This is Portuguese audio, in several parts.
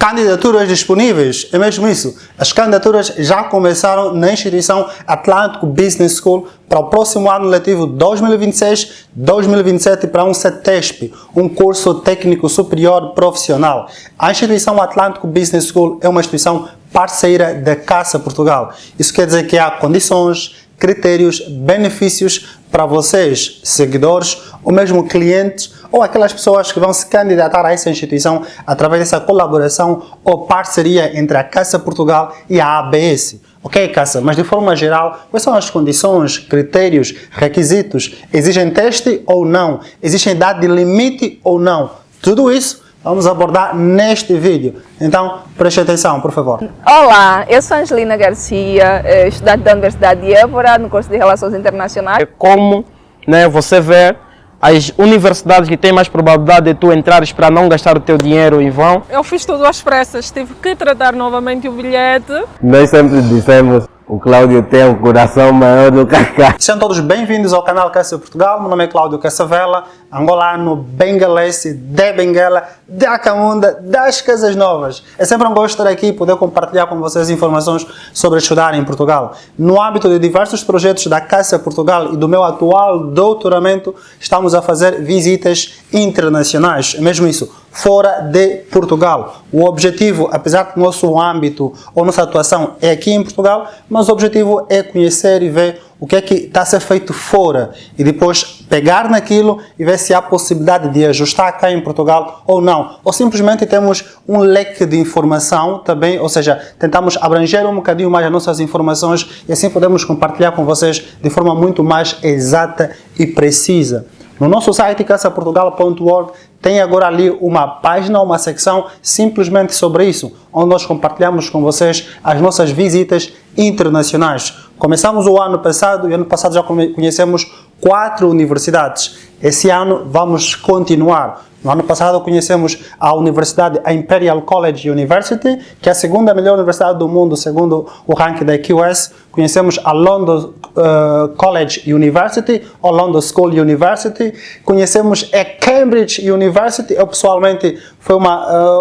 Candidaturas disponíveis, é mesmo isso. As candidaturas já começaram na instituição Atlântico Business School para o próximo ano letivo 2026-2027 para um CETESP, um curso técnico superior profissional. A instituição Atlântico Business School é uma instituição parceira da Casa Portugal. Isso quer dizer que há condições, critérios, benefícios para vocês, seguidores, ou mesmo clientes, ou aquelas pessoas que vão se candidatar a essa instituição através dessa colaboração ou parceria entre a Casa Portugal e a ABS. Ok, Casa, mas de forma geral, quais são as condições, critérios, requisitos? Exigem teste ou não? Existe idade limite ou não? Tudo isso vamos abordar neste vídeo. Então, preste atenção, por favor. Olá, eu sou Angelina Garcia, estudante da Universidade de Évora, no curso de Relações Internacionais. É como você vê as universidades que têm mais probabilidade de tu entrares para não gastar o teu dinheiro em vão. Eu fiz tudo às pressas, tive que tratar novamente o bilhete. Nós sempre dissemos, o Cláudio tem um coração maior do que a cara. Sejam todos bem-vindos ao canal Casa Portugal. Meu nome é Cláudio Caçavela, angolano, bengalense, de Benguela, da Camunda, das Casas Novas. É sempre um gosto estar aqui e poder compartilhar com vocês informações sobre estudar em Portugal. No âmbito de diversos projetos da Casa Portugal e do meu atual doutoramento, estamos a fazer visitas internacionais. É mesmo isso, fora de Portugal. O objetivo, apesar que nosso âmbito ou nossa atuação é aqui em Portugal, mas o objetivo é conhecer e ver o que é que está a ser feito fora e depois pegar naquilo e ver se há possibilidade de ajustar cá em Portugal ou não. Ou simplesmente temos um leque de informação também, ou seja, tentamos abranger um bocadinho mais as nossas informações e assim podemos compartilhar com vocês de forma muito mais exata e precisa. No nosso site casaportugal.org tem agora ali uma página, uma secção simplesmente sobre isso, onde nós compartilhamos com vocês as nossas visitas internacionais. Começamos o ano passado e ano passado já conhecemos 4 universidades. Esse ano vamos continuar. No ano passado conhecemos a Universidade, a Imperial College University, que é a segunda melhor universidade do mundo, segundo o ranking da QS. Conhecemos a London College University, ou London School University. Conhecemos a Cambridge University. Eu, pessoalmente, foi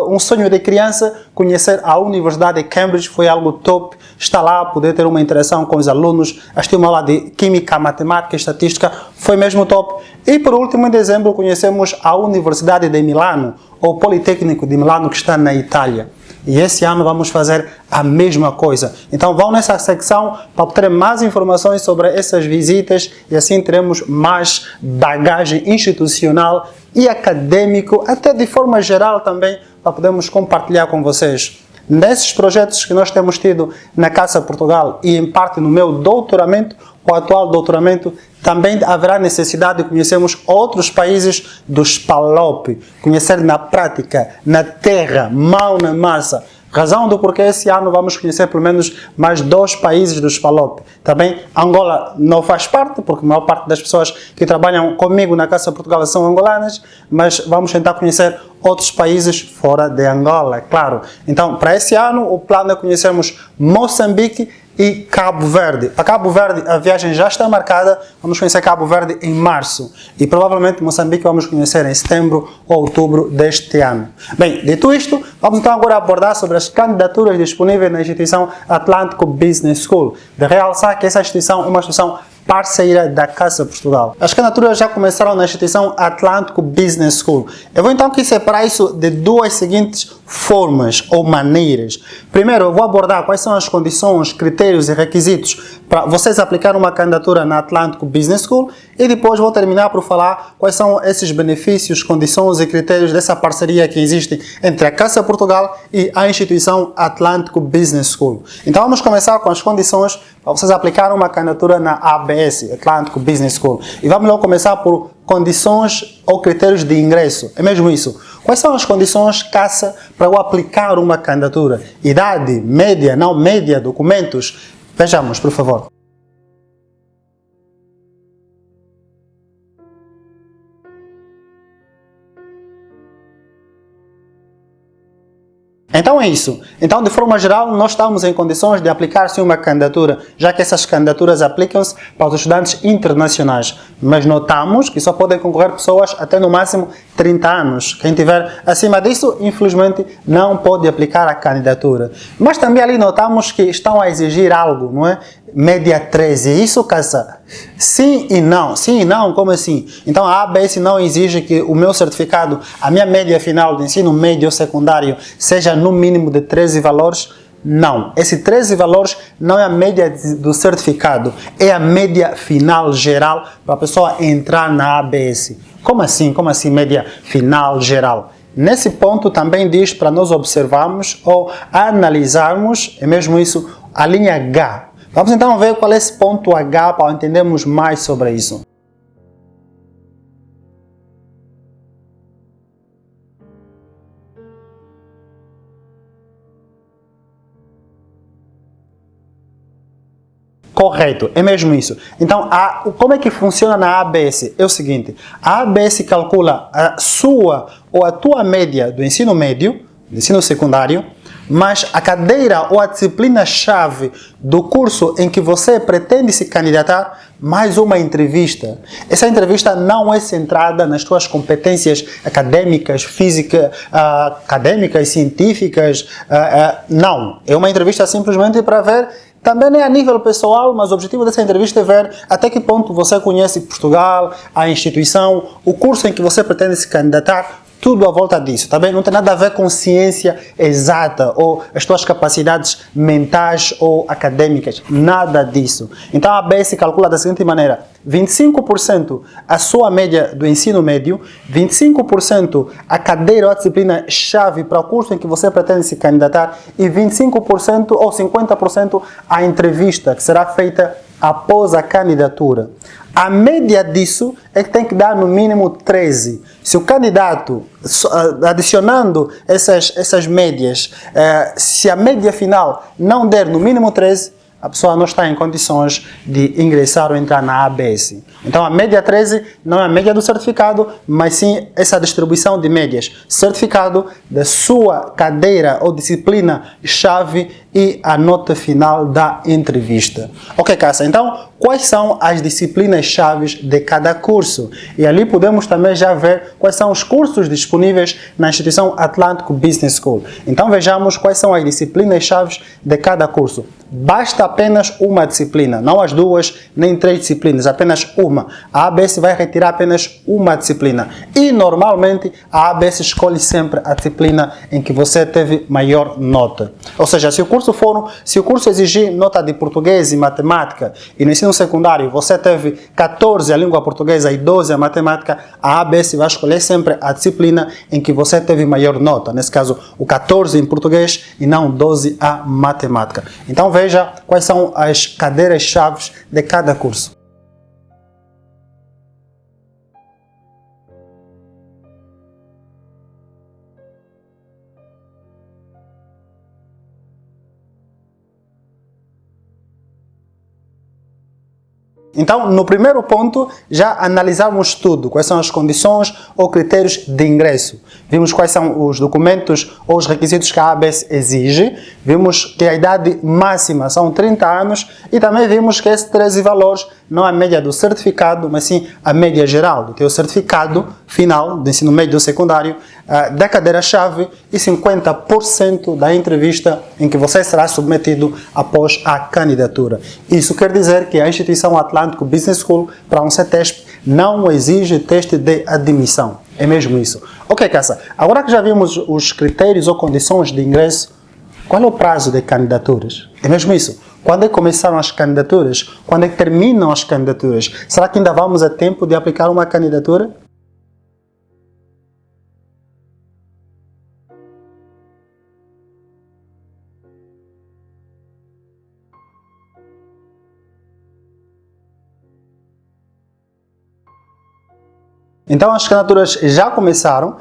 um sonho de criança conhecer a Universidade de Cambridge. Foi algo top. Estar lá, poder ter uma interação com os alunos, assistir uma aula de Química, Matemática e Estatística. Foi mesmo top. E, por último, em dezembro, conhecemos a Universidade de Milano, ou Politécnico de Milano, que está na Itália. E esse ano vamos fazer a mesma coisa. Então vão nessa secção para obter mais informações sobre essas visitas e assim teremos mais bagagem institucional e acadêmico, até de forma geral também, para podermos compartilhar com vocês. Nesses projetos que nós temos tido na Casa Portugal e em parte no meu doutoramento, o atual doutoramento, também haverá necessidade de conhecermos outros países dos PALOP, conhecer na prática, na terra, mão na massa. Razão do porquê esse ano vamos conhecer pelo menos mais 2 países dos PALOP. Também Angola não faz parte, porque a maior parte das pessoas que trabalham comigo na Casa Portugal são angolanas, mas vamos tentar conhecer outros países fora de Angola, é claro. Então, para esse ano, o plano é conhecermos Moçambique e Cabo Verde. Para Cabo Verde, a viagem já está marcada. Vamos conhecer Cabo Verde em março. E provavelmente Moçambique vamos conhecer em setembro ou outubro deste ano. Bem, dito isto, vamos então agora abordar sobre as candidaturas disponíveis na instituição Atlântico Business School. De realçar que essa instituição é uma instituição parceira da Casa Portugal. As candidaturas já começaram na instituição Atlântico Business School. Eu vou então aqui separar isso de 2 seguintes formas ou maneiras. Primeiro, eu vou abordar quais são as condições, critérios e requisitos para vocês aplicarem uma candidatura na Atlântico Business School e depois vou terminar por falar quais são esses benefícios, condições e critérios dessa parceria que existe entre a Casa Portugal e a instituição Atlântico Business School. Então vamos começar com as condições para vocês aplicarem uma candidatura na ABS, Atlântico Business School. E vamos logo começar por condições ou critérios de ingresso. É mesmo isso. Quais são as condições CASA para eu aplicar uma candidatura? Idade, média, não média, documentos. Vejamos, por favor. Então é isso. Então, de forma geral, nós estamos em condições de aplicar-se uma candidatura, já que essas candidaturas aplicam-se para os estudantes internacionais. Mas notamos que só podem concorrer pessoas até no máximo 30 anos. Quem tiver acima disso, infelizmente, não pode aplicar a candidatura. Mas também ali notamos que estão a exigir algo, não é? Média 13. Isso, caça? Sim e não. Sim e não, como assim? Então a ABS não exige que o meu certificado, a minha média final de ensino médio ou secundário, seja no mínimo de 13 valores? Não. Esse 13 valores não é a média do certificado, é a média final geral para a pessoa entrar na ABS. Como assim? Como assim média final geral? Nesse ponto também diz para nós observarmos ou analisarmos, é mesmo isso, a linha H. Vamos então ver qual é esse ponto H para entendermos mais sobre isso. Correto, é mesmo isso. Então, como é que funciona na ABS? É o seguinte, a ABS calcula a sua ou a tua média do ensino médio, do ensino secundário, mas a cadeira ou a disciplina-chave do curso em que você pretende se candidatar, mais uma entrevista. Essa entrevista não é centrada nas tuas competências acadêmicas, físicas, acadêmicas, científicas, não. É uma entrevista simplesmente para ver, também é a nível pessoal, mas o objetivo dessa entrevista é ver até que ponto você conhece Portugal, a instituição, o curso em que você pretende se candidatar, tudo à volta disso, tá bem? Não tem nada a ver com ciência exata ou as tuas capacidades mentais ou acadêmicas, nada disso. Então a ABS calcula da seguinte maneira: 25% a sua média do ensino médio, 25% a cadeira ou a disciplina-chave para o curso em que você pretende se candidatar e 25% ou 50% a entrevista que será feita após a candidatura. A média disso é que tem que dar no mínimo 13. Se o candidato, adicionando essas médias, se a média final não der no mínimo 13, a pessoa não está em condições de ingressar ou entrar na ABS. Então a média 13 não é a média do certificado, mas sim essa distribuição de médias. Certificado da sua cadeira ou disciplina-chave e a nota final da entrevista. Ok, Cássia? Então, quais são as disciplinas-chave de cada curso? E ali podemos também já ver quais são os cursos disponíveis na instituição Atlântico Business School. Então vejamos quais são as disciplinas-chave de cada curso. Basta apenas uma disciplina, não as duas, nem 3 disciplinas, apenas uma. A ABS vai retirar apenas uma disciplina. E normalmente a ABS escolhe sempre a disciplina em que você teve maior nota. Ou seja, se o curso exigir nota de português e matemática, e no ensino secundário você teve 14 a língua portuguesa e 12 a matemática, a ABS vai escolher sempre a disciplina em que você teve maior nota. Nesse caso, o 14 em português e não 12 a matemática. Então veja quais são as cadeiras-chave de cada curso. Então, no primeiro ponto, já analisamos tudo, quais são as condições ou critérios de ingresso. Vimos quais são os documentos ou os requisitos que a ABS exige, vimos que a idade máxima são 30 anos e também vimos que esses 13 valores não é a média do certificado, mas sim a média geral do teu certificado final do ensino médio ou secundário, da cadeira-chave e 50% da entrevista em que você será submetido após a candidatura. Isso quer dizer que a instituição Atlântico Business School, para um CETESP, não exige teste de admissão. É mesmo isso. Ok, Cássia, agora que já vimos os critérios ou condições de ingresso, qual é o prazo de candidaturas? É mesmo isso. Quando é que começaram as candidaturas? Quando é que terminam as candidaturas? Será que ainda vamos a tempo de aplicar uma candidatura? Então as candidaturas já começaram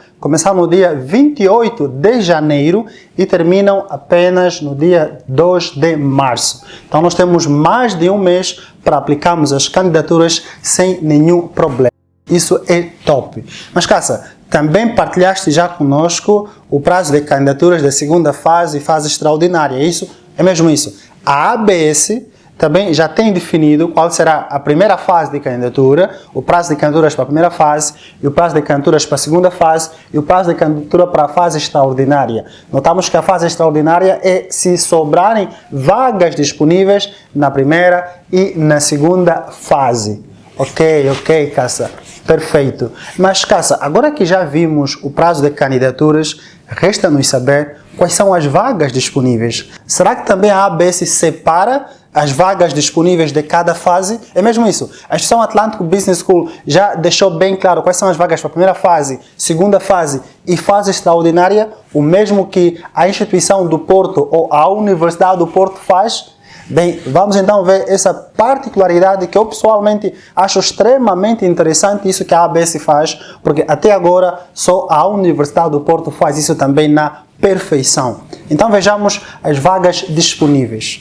no dia 28 de janeiro e terminam apenas no dia 2 de março. Então nós temos mais de um mês para aplicarmos as candidaturas sem nenhum problema. Isso é top. Mas Cássia, também partilhaste já conosco o prazo de candidaturas da segunda fase e fase extraordinária. Isso é mesmo isso. A ABS também já tem definido qual será a primeira fase de candidatura, o prazo de candidaturas para a primeira fase, e o prazo de candidaturas para a segunda fase, e o prazo de candidatura para a fase extraordinária. Notamos que a fase extraordinária é se sobrarem vagas disponíveis na primeira e na segunda fase. Ok, Cassa. Perfeito. Mas, Cassa, agora que já vimos o prazo de candidaturas, resta-nos saber quais são as vagas disponíveis. Será que também a ABS separa as vagas disponíveis de cada fase? É mesmo isso. A Instituição Atlântico Business School já deixou bem claro quais são as vagas para a primeira fase, segunda fase e fase extraordinária, o mesmo que a instituição do Porto ou a Universidade do Porto faz? Bem, vamos então ver essa particularidade que eu pessoalmente acho extremamente interessante, isso que a ABS faz, porque até agora só a Universidade do Porto faz isso também na perfeição. Então vejamos as vagas disponíveis.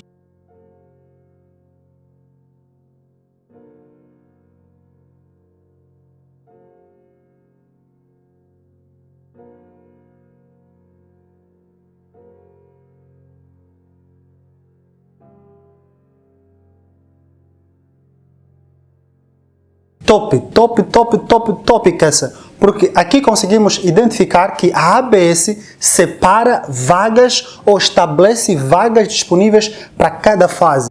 Top, Cassa. Porque aqui conseguimos identificar que a ABS separa vagas ou estabelece vagas disponíveis para cada fase.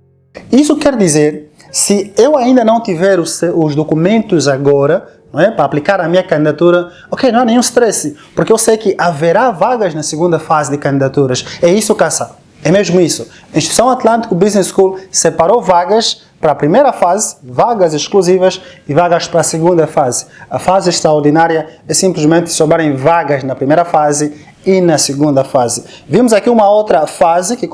Isso quer dizer, se eu ainda não tiver os documentos agora, não é, para aplicar a minha candidatura, ok, não há nenhum stress, porque eu sei que haverá vagas na segunda fase de candidaturas. É isso, Cassa. É mesmo isso. A Instituição Atlântico Business School separou vagas para a primeira fase, vagas exclusivas, e vagas para a segunda fase. A fase extraordinária é simplesmente sobrarem vagas na primeira fase e na segunda fase. Vimos aqui uma outra fase que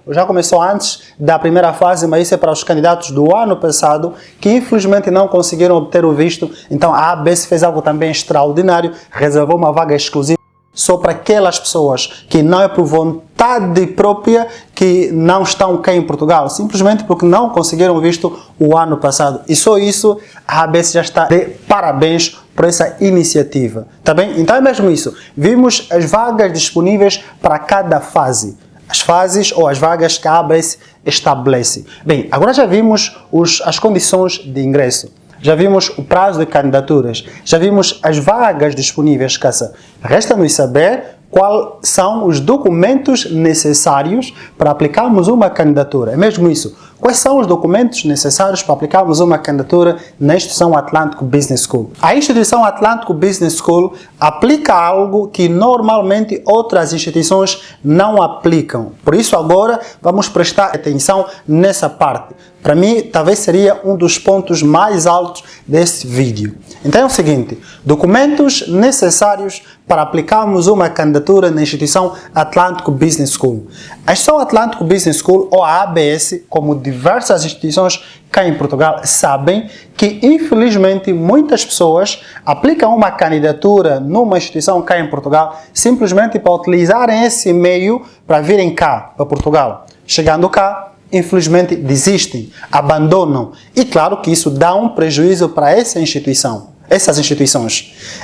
já começou antes da primeira fase, mas isso é para os candidatos do ano passado, que infelizmente não conseguiram obter o visto. Então a ABS fez algo também extraordinário, reservou uma vaga exclusiva só para aquelas pessoas que não é por vontade própria que não estão cá em Portugal, simplesmente porque não conseguiram visto o ano passado. E só isso, a ABS já está de parabéns por essa iniciativa. Tá bem? Então é mesmo isso. Vimos as vagas disponíveis para cada fase. As fases ou as vagas que a ABS estabelece. Bem, agora já vimos as condições de ingresso. Já vimos o prazo de candidaturas, já vimos as vagas disponíveis, Cassa. Resta-nos saber quais são os documentos necessários para aplicarmos uma candidatura. É mesmo isso. Quais são os documentos necessários para aplicarmos uma candidatura na Instituição Atlântico Business School? A Instituição Atlântico Business School aplica algo que normalmente outras instituições não aplicam. Por isso agora vamos prestar atenção nessa parte. Para mim, talvez seria um dos pontos mais altos desse vídeo. Então é o seguinte, documentos necessários para aplicarmos uma candidatura na Instituição Atlântico Business School. A Instituição Atlântico Business School, ou a ABS, como diversas instituições cá em Portugal, sabem que, infelizmente, muitas pessoas aplicam uma candidatura numa instituição cá em Portugal simplesmente para utilizarem esse meio para virem cá, para Portugal. Chegando cá, infelizmente desistem, abandonam. E claro que isso dá um prejuízo para essas instituições.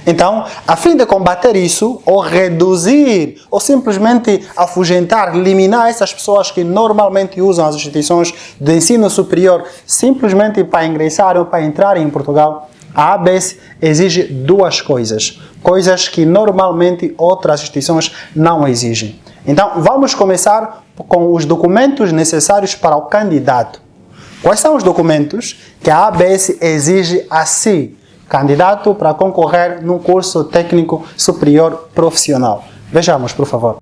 Então, a fim de combater isso, ou reduzir, ou simplesmente afugentar, eliminar essas pessoas que normalmente usam as instituições de ensino superior simplesmente para ingressar ou para entrar em Portugal, a ABS exige duas coisas que normalmente outras instituições não exigem. Então, vamos começar com os documentos necessários para o candidato. Quais são os documentos que a ABS exige a si, candidato, para concorrer num curso técnico superior profissional? Vejamos, por favor.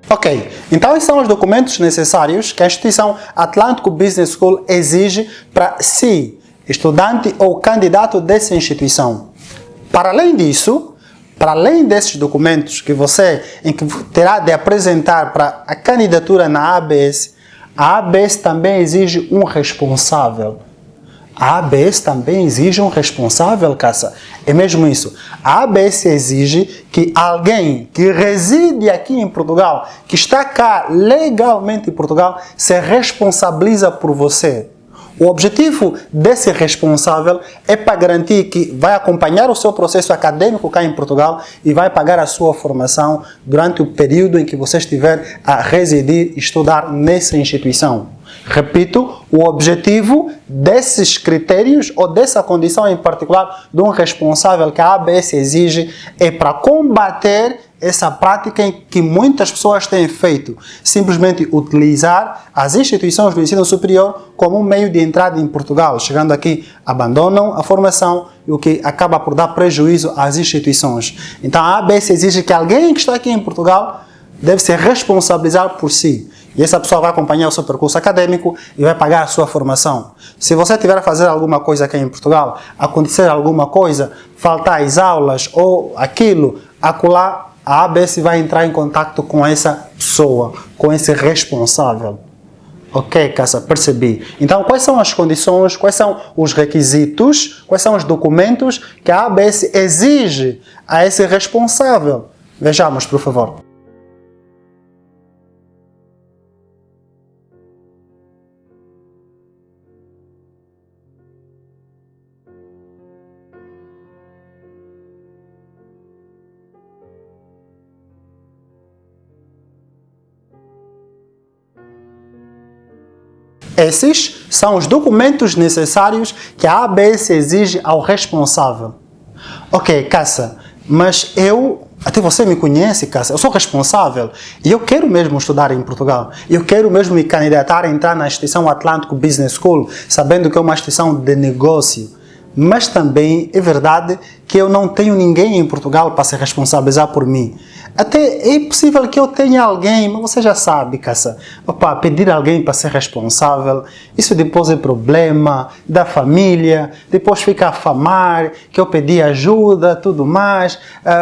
Ok, então esses são os documentos necessários que a Instituição Atlântico Business School exige para si, estudante ou candidato dessa instituição. Para além disso, Para além desses documentos em que terá de apresentar para a candidatura na ABS, a ABS também exige um responsável. A ABS também exige um responsável, caça. É mesmo isso. A ABS exige que alguém que reside aqui em Portugal, que está cá legalmente em Portugal, se responsabiliza por você. O objetivo desse responsável é para garantir que vai acompanhar o seu processo acadêmico cá em Portugal e vai pagar a sua formação durante o período em que você estiver a residir e estudar nessa instituição. Repito, o objetivo desses critérios ou dessa condição em particular de um responsável que a ABS exige é para combater essa prática em que muitas pessoas têm feito, simplesmente utilizar as instituições do ensino superior como um meio de entrada em Portugal. Chegando aqui, abandonam a formação, e o que acaba por dar prejuízo às instituições. Então a ABS exige que alguém que está aqui em Portugal deve se responsabilizar por si. E essa pessoa vai acompanhar o seu percurso acadêmico e vai pagar a sua formação. Se você tiver a fazer alguma coisa aqui em Portugal, acontecer alguma coisa, faltar às aulas ou aquilo, acolá, a ABS vai entrar em contato com essa pessoa, com esse responsável. Ok, Cassa, percebi. Então, quais são as condições, quais são os requisitos, quais são os documentos que a ABS exige a esse responsável? Vejamos, por favor. Esses são os documentos necessários que a ABS exige ao responsável. Ok, Cassa, mas até você me conhece, Cassa, eu sou responsável e eu quero mesmo estudar em Portugal. Eu quero mesmo me candidatar a entrar na instituição Atlântico Business School, sabendo que é uma instituição de negócio. Mas também é verdade que eu não tenho ninguém em Portugal para se responsabilizar por mim. Até é possível que eu tenha alguém, mas você já sabe, Cassa, pedir alguém para ser responsável, isso depois é problema da família, depois fica a famar, que eu pedi ajuda, tudo mais,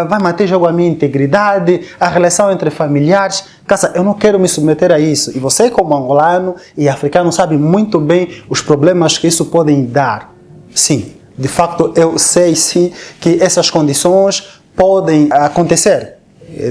vai manter jogo a minha integridade, a relação entre familiares. Cassa, eu não quero me submeter a isso. E você, como angolano e africano, sabe muito bem os problemas que isso pode dar. Sim, de facto, eu sei sim que essas condições podem acontecer.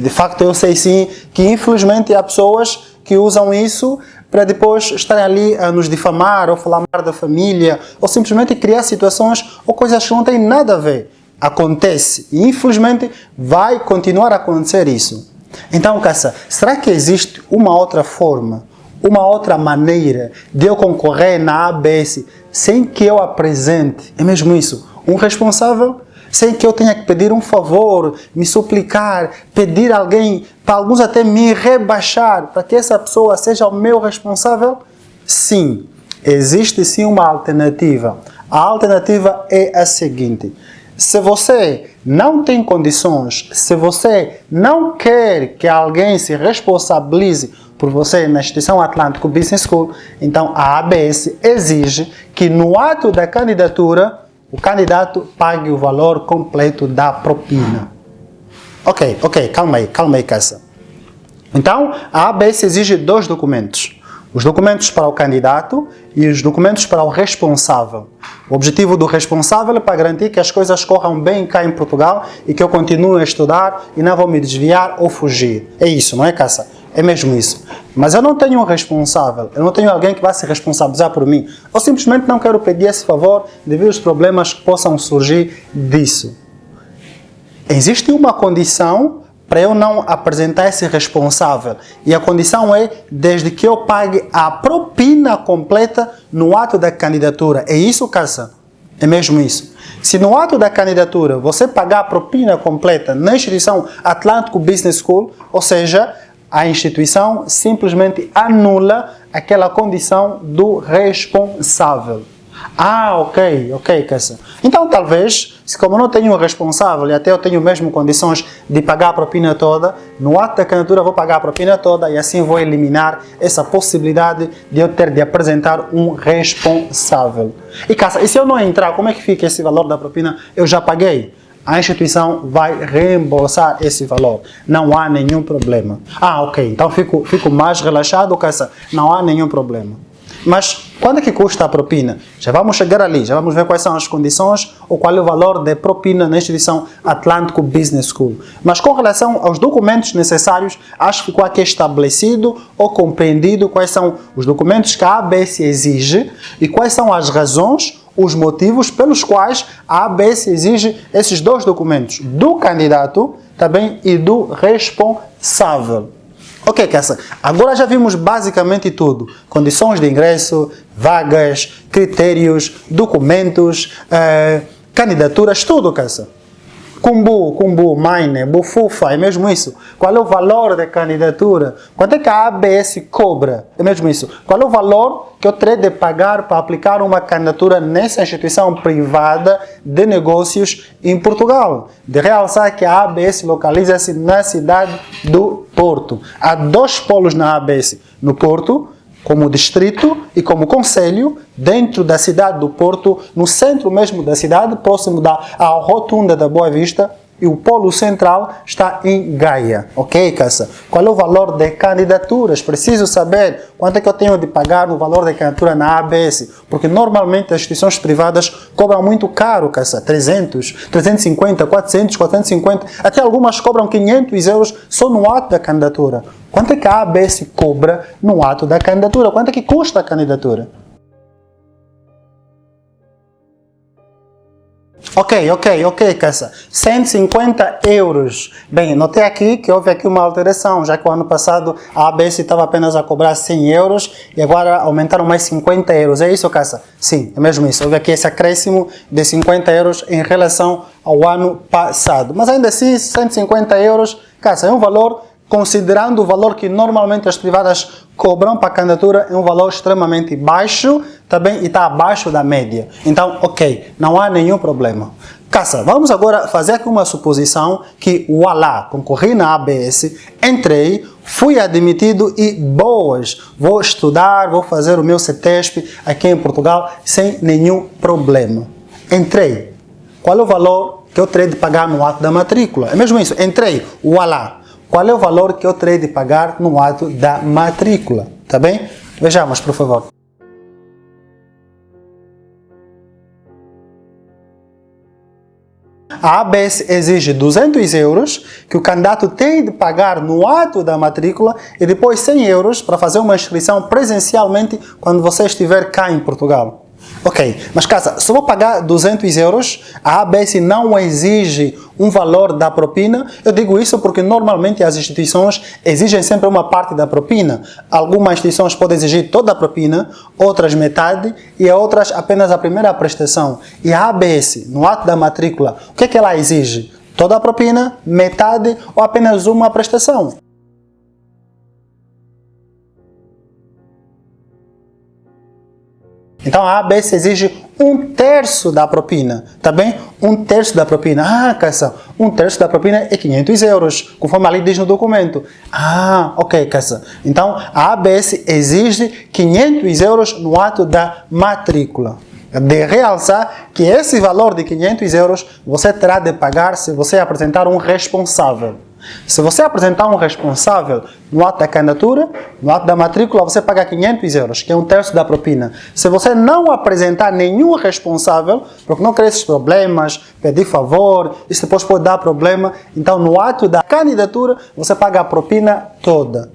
De facto, eu sei sim que infelizmente há pessoas que usam isso para depois estarem ali a nos difamar ou falar mal da família ou simplesmente criar situações ou coisas que não têm nada a ver. Acontece e infelizmente vai continuar a acontecer isso. Então, Cassa, será que existe uma outra forma, uma outra maneira de eu concorrer na ABS sem que eu apresente, é mesmo isso, um responsável? Sem que eu tenha que pedir um favor, me suplicar, pedir a alguém, para alguns até me rebaixar, para que essa pessoa seja o meu responsável? Sim, existe sim uma alternativa. A alternativa é a seguinte: se você não tem condições, se você não quer que alguém se responsabilize por você na instituição Atlântico Business School, então a ABS exige que no ato da candidatura o candidato pague o valor completo da propina. Ok, calma aí, Cassa. Então, a ABS exige dois documentos. Os documentos para o candidato e os documentos para o responsável. O objetivo do responsável é para garantir que as coisas corram bem cá em Portugal e que eu continue a estudar e não vou me desviar ou fugir. É isso, não é, Cassa? É mesmo isso. Mas eu não tenho um responsável, eu não tenho alguém que vai se responsabilizar por mim. Ou simplesmente não quero pedir esse favor devido aos problemas que possam surgir disso. Existe uma condição para eu não apresentar esse responsável. E a condição é desde que eu pague a propina completa no ato da candidatura. É isso, Cassa? É mesmo isso. Se no ato da candidatura você pagar a propina completa na instituição Atlântico Business School, ou seja, a instituição simplesmente anula aquela condição do responsável. Ok, Cassa. Então, talvez, se como não tenho um responsável e até eu tenho mesmo condições de pagar a propina toda, no ato da candidatura vou pagar a propina toda e assim vou eliminar essa possibilidade de eu ter de apresentar um responsável. E, Cassa, e se eu não entrar, como é que fica esse valor da propina? Eu já paguei. a instituição vai reembolsar esse valor. Não há nenhum problema. Ah, ok, então fico mais relaxado, não há nenhum problema. Mas quanto é que custa a propina? Já vamos chegar ali, já vamos ver quais são as condições ou qual é o valor de propina na instituição Atlântico Business School. Mas com relação aos documentos necessários, acho que ficou aqui estabelecido ou compreendido quais são os documentos que a ABS exige e quais são as razões, os motivos pelos quais a ABS exige esses dois documentos, do candidato também e do responsável. Ok, Kessa, agora já vimos basicamente tudo. Condições de ingresso, vagas, critérios, documentos, candidaturas, tudo, Kessa. Kumbu, Mine, Bufufa, é mesmo isso. Qual é o valor da candidatura? Quanto é que a ABS cobra? É mesmo isso. Qual é o valor que eu terei de pagar para aplicar uma candidatura nessa instituição privada de negócios em Portugal? De realçar que a ABS localiza-se na cidade do Porto. Há 2 polos na ABS. No Porto, como distrito e como concelho, dentro da cidade do Porto, no centro mesmo da cidade, próximo à rotunda da Boa Vista, e o polo central está em Gaia. Ok, Kassa? Qual é o valor de candidaturas? Preciso saber quanto é que eu tenho de pagar no valor da candidatura na ABS, porque normalmente as instituições privadas cobram muito caro, Kassa. 300, 350, 400, 450, até algumas cobram 500 euros só no ato da candidatura. Quanto é que a ABS cobra no ato da candidatura? Quanto é que custa a candidatura? Ok, Kassa. 150 euros. Bem, notei aqui que houve aqui uma alteração, já que o ano passado a ABS estava apenas a cobrar 100 euros e agora aumentaram mais 50 euros. É isso, Kassa? Sim, é mesmo isso. Houve aqui esse acréscimo de 50 euros em relação ao ano passado. Mas ainda assim, 150 euros, Kassa, é um valor, considerando o valor que normalmente as privadas cobram para a candidatura, é um valor extremamente baixo também e está abaixo da média. Então, ok, não há nenhum problema. Kassa, vamos agora fazer aqui uma suposição que, ualá, concorri na ABS, entrei, fui admitido e boas, vou estudar, vou fazer o meu CETESP aqui em Portugal sem nenhum problema. Entrei, qual é o valor que eu terei de pagar no ato da matrícula? É mesmo isso, entrei, ualá. Qual é o valor que eu terei de pagar no ato da matrícula? Tá bem? Vejamos, por favor. A ABS exige 200 euros que o candidato tem de pagar no ato da matrícula e depois 100 euros para fazer uma inscrição presencialmente quando você estiver cá em Portugal. Ok, mas Kassa, se eu vou pagar 200 euros, a ABS não exige um valor da propina. Eu digo isso porque normalmente as instituições exigem sempre uma parte da propina. Algumas instituições podem exigir toda a propina, outras metade e outras apenas a primeira prestação. E a ABS, no ato da matrícula, o que é que ela exige? Toda a propina, metade ou apenas uma prestação? Então a ABS exige 1/3 da propina, tá bem? 1/3 da propina. Ah, Kassa, 1/3 da propina é 500 euros, conforme a lei diz no documento. Ah, ok, Kassa. Então a ABS exige 500 euros no ato da matrícula. De realçar que esse valor de 500 euros você terá de pagar se você apresentar um responsável. Se você apresentar um responsável no ato da candidatura, no ato da matrícula, você paga 500 euros, que é 1/3 da propina. Se você não apresentar nenhum responsável, porque não quer esses problemas, pedir favor, isso depois pode dar problema, então no ato da candidatura, você paga a propina toda.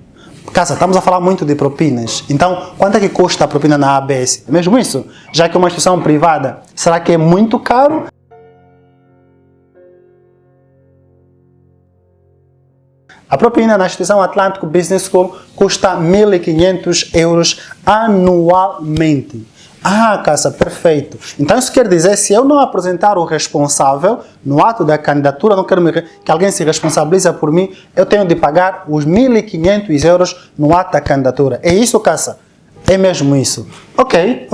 Kassa, estamos a falar muito de propinas. Então, quanto é que custa a propina na ABS? É mesmo isso? Já que é uma instituição privada, será que é muito caro? A propina na instituição Atlântico Business School custa 1.500 euros anualmente. Ah, Kassa, perfeito. Então isso quer dizer, se eu não apresentar o responsável no ato da candidatura, não quero que alguém se responsabilize por mim, eu tenho de pagar os 1.500 euros no ato da candidatura. É isso, Kassa? É mesmo isso. Ok,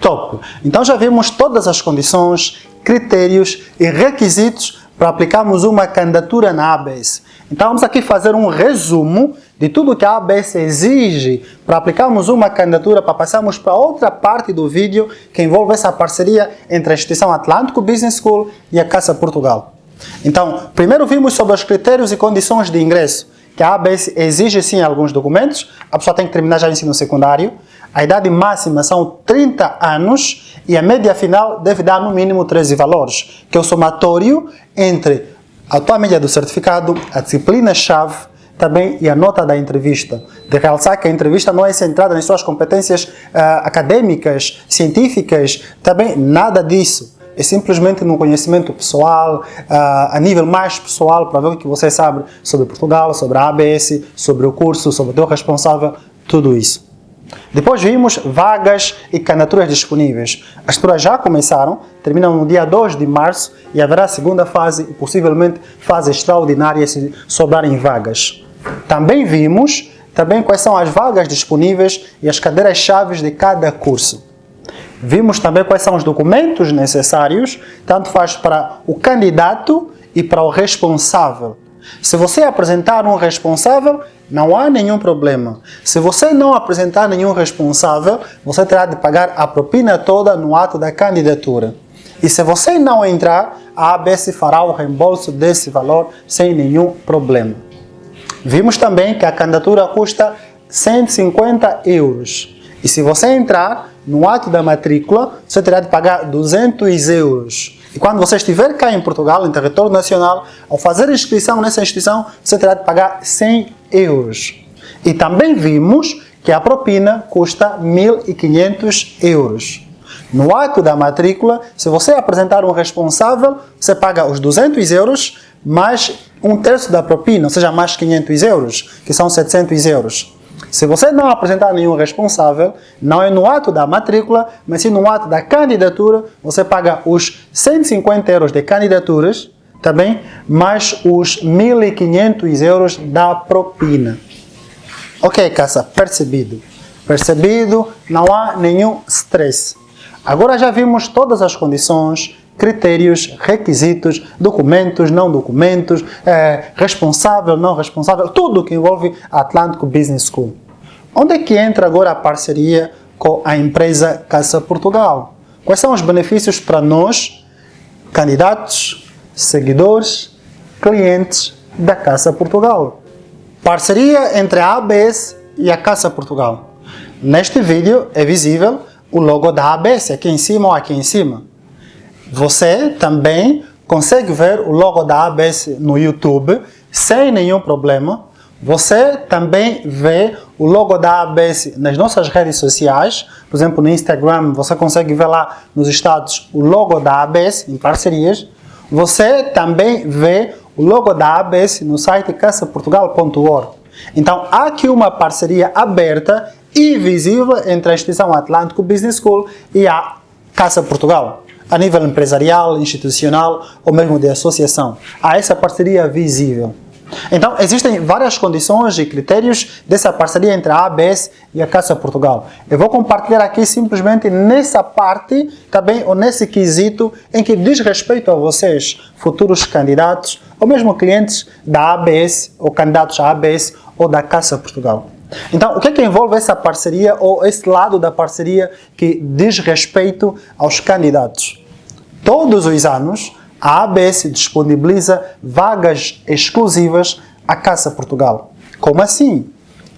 top. Então já vimos todas as condições, critérios e requisitos para aplicarmos uma candidatura na ABS. Então vamos aqui fazer um resumo de tudo que a ABS exige para aplicarmos uma candidatura, para passarmos para outra parte do vídeo que envolve essa parceria entre a instituição Atlântico Business School e a Kassa Portugal. Então, primeiro vimos sobre os critérios e condições de ingresso, que a ABS exige sim alguns documentos, a pessoa tem que terminar já o ensino secundário, a idade máxima são 30 anos e a média final deve dar no mínimo 13 valores, que é o somatório entre a tua média do certificado, a disciplina-chave, também e a nota da entrevista. De realçar que a entrevista não é centrada nas suas competências acadêmicas, científicas, também nada disso. É simplesmente no conhecimento pessoal, a nível mais pessoal, para ver o que você sabe sobre Portugal, sobre a ABS, sobre o curso, sobre o teu responsável, tudo isso. Depois vimos vagas e candidaturas disponíveis. As turas já começaram, terminam no dia 2 de março e haverá a segunda fase e possivelmente fase extraordinária se sobrarem vagas. Também vimos quais são as vagas disponíveis e as cadeiras-chave de cada curso. Vimos também quais são os documentos necessários, tanto faz para o candidato e para o responsável. Se você apresentar um responsável, não há nenhum problema. Se você não apresentar nenhum responsável, você terá de pagar a propina toda no ato da candidatura. E se você não entrar, a ABS fará o reembolso desse valor sem nenhum problema. Vimos também que a candidatura custa 150 euros. E se você entrar, no ato da matrícula, você terá de pagar 200 euros. E quando você estiver cá em Portugal, em território nacional, ao fazer inscrição nessa instituição, você terá de pagar 100 euros. E também vimos que a propina custa 1.500 euros. No ato da matrícula, se você apresentar um responsável, você paga os 200 euros mais um terço da propina, ou seja, mais 500 euros, que são 700 euros. Se você não apresentar nenhum responsável, não é no ato da matrícula, mas sim no ato da candidatura, você paga os 150 euros de candidaturas, tá bem? Mais os 1.500 euros da propina. Ok, Cassa, percebido. Percebido, não há nenhum stress. Agora já vimos todas as condições, critérios, requisitos, documentos, não documentos, responsável, não responsável, tudo que envolve a Atlântico Business School. Onde é que entra agora a parceria com a empresa Cassa Portugal? Quais são os benefícios para nós, candidatos, seguidores, clientes da Cassa Portugal? Parceria entre a ABS e a Cassa Portugal. Neste vídeo é visível o logo da ABS, aqui em cima ou aqui em cima. Você também consegue ver o logo da ABS no YouTube sem nenhum problema. Você também vê o logo da ABS nas nossas redes sociais. Por exemplo, no Instagram, você consegue ver lá nos status o logo da ABS em parcerias. Você também vê o logo da ABS no site cassaportugal.org. Então, há aqui uma parceria aberta e visível entre a instituição Atlântico Business School e a Cassa Portugal. A nível empresarial, institucional ou mesmo de associação. Há essa parceria visível. Então, existem várias condições e critérios dessa parceria entre a ABS e a Cassa Portugal. Eu vou compartilhar aqui simplesmente nessa parte, também, ou nesse quesito, em que diz respeito a vocês, futuros candidatos, ou mesmo clientes da ABS, ou candidatos à ABS ou da Cassa Portugal. Então, o que é que envolve essa parceria ou esse lado da parceria que diz respeito aos candidatos? Todos os anos, a ABS disponibiliza vagas exclusivas à Cassa Portugal. Como assim?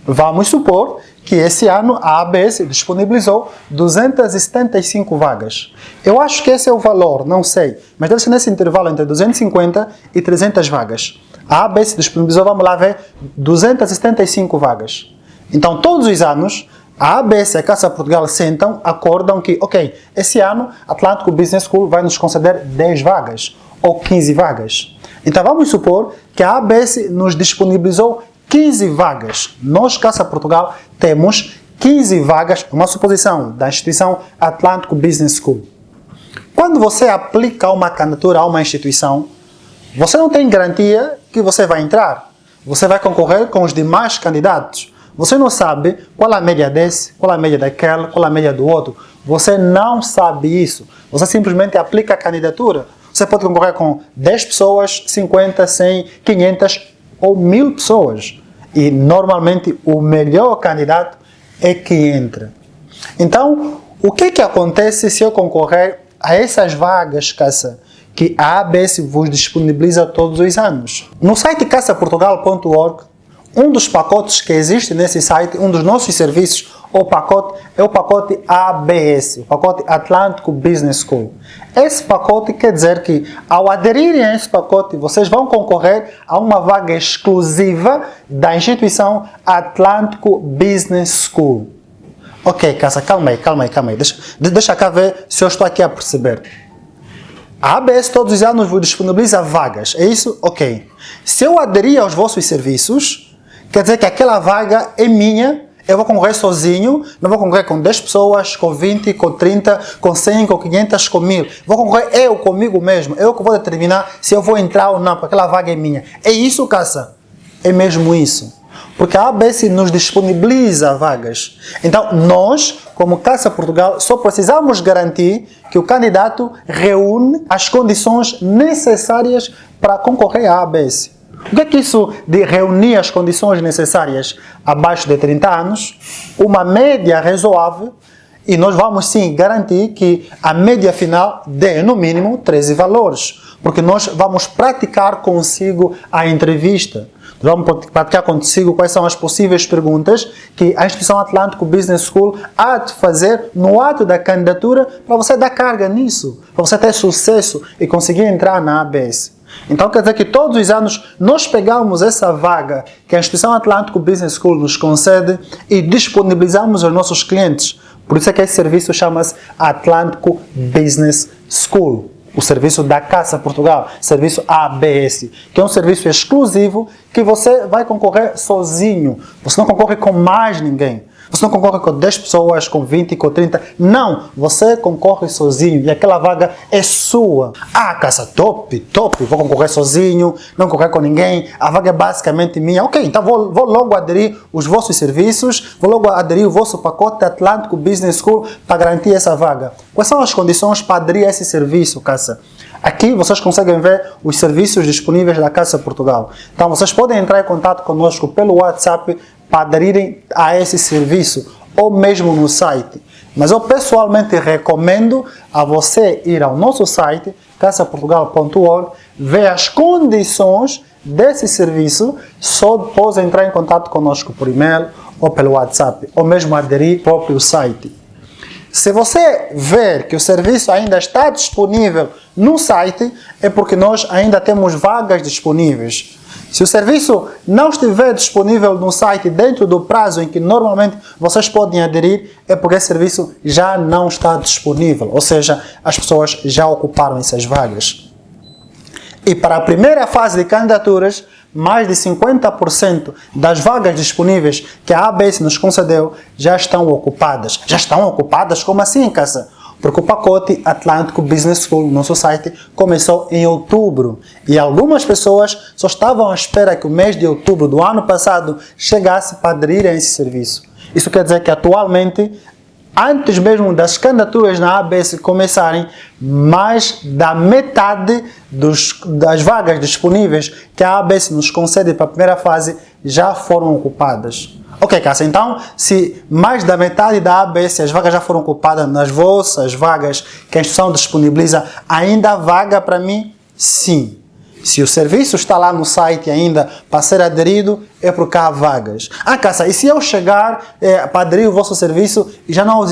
Vamos supor que esse ano a ABS disponibilizou 275 vagas. Eu acho que esse é o valor, não sei, mas deve ser nesse intervalo entre 250 e 300 vagas. A ABS disponibilizou, vamos lá ver, 275 vagas. Então, todos os anos, a ABS e a Cassa Portugal sentam, acordam que, ok, esse ano Atlântico Business School vai nos conceder 10 vagas ou 15 vagas. Então, vamos supor que a ABS nos disponibilizou 15 vagas. Nós, Cassa Portugal, temos 15 vagas, uma suposição da instituição Atlântico Business School. Quando você aplica uma candidatura a uma instituição, você não tem garantia que você vai entrar. Você vai concorrer com os demais candidatos. Você não sabe qual a média desse, qual a média daquele, qual a média do outro. Você não sabe isso. Você simplesmente aplica a candidatura. Você pode concorrer com 10 pessoas, 50, 100, 500 ou 1000 pessoas. E normalmente o melhor candidato é que entra. Então, o que acontece se eu concorrer a essas vagas, Cassa, que a ABS vos disponibiliza todos os anos. No site casaportugal.org, um dos pacotes que existe nesse site, um dos nossos serviços, é o pacote ABS, o pacote Atlântico Business School. Esse pacote quer dizer que, ao aderirem a esse pacote, vocês vão concorrer a uma vaga exclusiva da instituição Atlântico Business School. Ok, Cássia, calma aí. Deixa cá ver se eu estou aqui a perceber. A ABS todos os anos vos disponibiliza vagas, é isso? Ok. Se eu aderir aos vossos serviços, quer dizer que aquela vaga é minha, eu vou concorrer sozinho, não vou concorrer com 10 pessoas, com 20, com 30, com 100, com 500, com 1000. Vou concorrer eu comigo mesmo, eu que vou determinar se eu vou entrar ou não, porque aquela vaga é minha. É isso, Cássia? É mesmo isso. Porque a ABS nos disponibiliza vagas. Então, nós, como Casa Portugal, só precisamos garantir que o candidato reúne as condições necessárias para concorrer à ABS. O que é isso de reunir as condições necessárias? Abaixo de 30 anos, uma média razoável, e nós vamos sim garantir que a média final dê no mínimo 13 valores, porque nós vamos praticar consigo a entrevista. Vamos praticar consigo quais são as possíveis perguntas que a instituição Atlântico Business School há de fazer no ato da candidatura para você dar carga nisso, para você ter sucesso e conseguir entrar na ABS. Então quer dizer que todos os anos nós pegamos essa vaga que a instituição Atlântico Business School nos concede e disponibilizamos aos nossos clientes. Por isso é que esse serviço chama-se Atlântico Business School. O serviço da Casa Portugal, serviço ABS, que é um serviço exclusivo que você vai concorrer sozinho. Você não concorre com mais ninguém. Você não concorre com 10 pessoas, com 20, com 30. Não, você concorre sozinho e aquela vaga é sua. Ah, Casa, top, vou concorrer sozinho, não concorrer com ninguém, a vaga é basicamente minha. Ok, então vou logo aderir os vossos serviços, vou logo aderir o vosso pacote Atlântico Business School para garantir essa vaga. Quais são as condições para aderir a esse serviço, Casa? Aqui vocês conseguem ver os serviços disponíveis da Casa Portugal. Então vocês podem entrar em contato conosco pelo WhatsApp para aderirem a esse serviço, ou mesmo no site. Mas eu pessoalmente recomendo a você ir ao nosso site, casaportugal.org, ver as condições desse serviço, só depois entrar em contato conosco por e-mail ou pelo WhatsApp, ou mesmo aderir ao próprio site. Se você ver que o serviço ainda está disponível no site, é porque nós ainda temos vagas disponíveis. Se o serviço não estiver disponível no site dentro do prazo em que normalmente vocês podem aderir, é porque esse serviço já não está disponível, ou seja, as pessoas já ocuparam essas vagas. E para a primeira fase de candidaturas, mais de 50% das vagas disponíveis que a ABS nos concedeu já estão ocupadas. Já estão ocupadas? Como assim, Casa? Porque o pacote Atlântico Business School, no nosso site, começou em outubro. E algumas pessoas só estavam à espera que o mês de outubro do ano passado chegasse para aderir a esse serviço. Isso quer dizer que atualmente, antes mesmo das candidaturas na ABS começarem, mais da metade das vagas disponíveis que a ABS nos concede para a primeira fase já foram ocupadas. Ok, Cássia, então, se mais da metade da ABS as vagas já foram ocupadas nas vossas vagas que a instituição disponibiliza, ainda há vaga para mim? Sim. Se o serviço está lá no site ainda para ser aderido, é porque há vagas. Ah, Cássia, e se eu chegar para aderir o vosso serviço e já não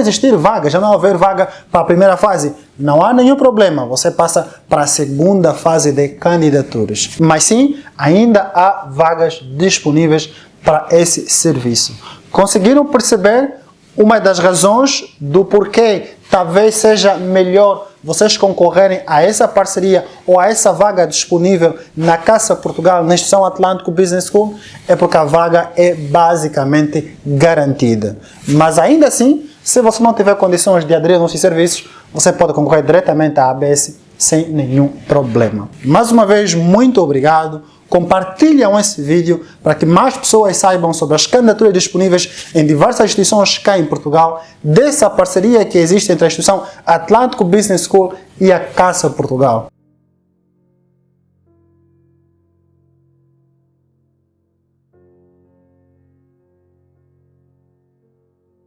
existir vaga, já não haver vaga para a primeira fase? Não há nenhum problema, você passa para a segunda fase de candidaturas. Mas sim, ainda há vagas disponíveis para esse serviço. Conseguiram perceber uma das razões do porquê talvez seja melhor vocês concorrerem a essa parceria ou a essa vaga disponível na Casa Portugal, na instituição Atlântico Business School? É porque a vaga é basicamente garantida. Mas ainda assim, se você não tiver condições de aderir aos nossos serviços, você pode concorrer diretamente à ABS sem nenhum problema. Mais uma vez, muito obrigado. Compartilham esse vídeo para que mais pessoas saibam sobre as candidaturas disponíveis em diversas instituições cá em Portugal, dessa parceria que existe entre a instituição Atlântico Business School e a Casa Portugal.